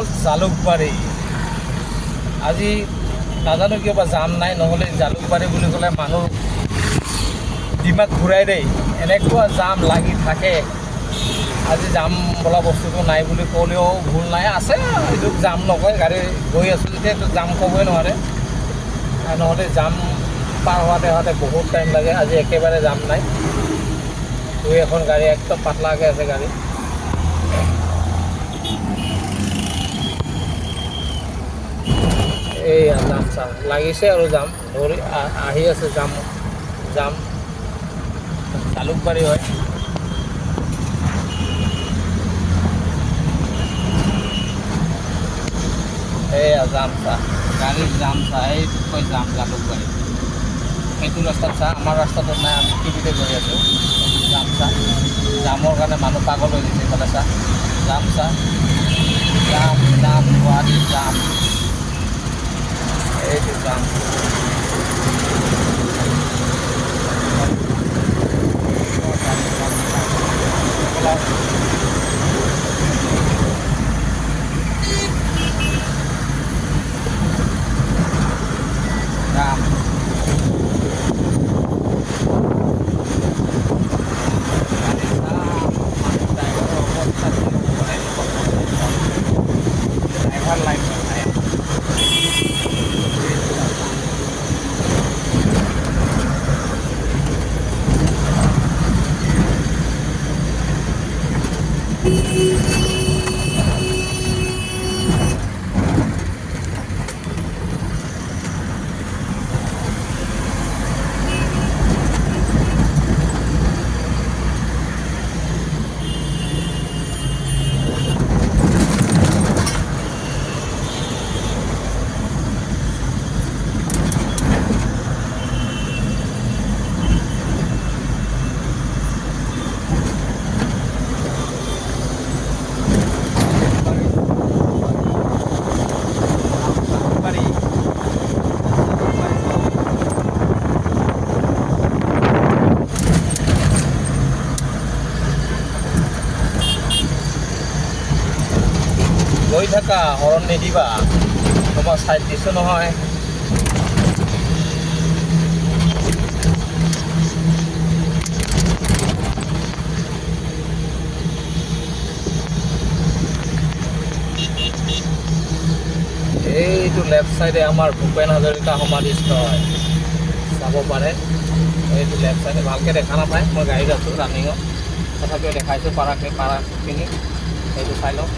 হ'ল জালুকবাৰী। আজি নাজানো কিয় বা জাম নাই, নহ'লে জালুকবাৰী বুলি ক'লে মানুহ দিমাগ ঘূৰাই দেই, এনেকুৱা জাম লাগি থাকে। আজি জাম বোলা বস্তুটো নাই বুলি ক'লেও ভুল নাই, আছে এইটো জাম নকয়, গাড়ী গৈ আছোঁ যেতিয়া এইটো জাম ক'বই নোৱাৰে, নহ'লে জাম পাৰ হোৱাতে বহুত টাইম লাগে। আজি একেবাৰে জাম নাই, দুই এখন গাড়ী একদম পাতলাকৈ আছে গাড়ী। এইয়া জাম চাম লাগিছে আৰু জাম ধৰি আহি আছে জাম জালুকবাৰী হয়। এইয়া জাম চাহ, গাড়ীৰ জাম চাহ, এইটোকৈ জাম জালুকবাৰী। সেইটো ৰাস্তাত চাহ, আমাৰ ৰাস্তাটোত নাই, আমি টিভিতে গৈ আছোঁ। জাম চাহ, জামৰ কাৰণে মানুহ পাগল হৈ গৈছে এইফালে চাহ, জাম চাহ, জাম গুৱাহাটীৰ জাম, এইটো জাম। ড্ৰাইভাৰ লাইন কোথায়? গৈ থাকা, হৰণ নিদিবা, তোমাক চাইড দিছোঁ নহয়। এইটো লেফ্ট চাইডে আমাৰ ভূপেন হাজৰিকা সমাধিস্থল চাব পাৰে। এইটো লেফ্ট চাইডে ভালকৈ দেখা নাপায়, মই গাড়ীত আছোঁ ৰানিঙত, তথাপিও দেখাইছোঁ পাৰাখিনি, সেইটো চাই লওঁ।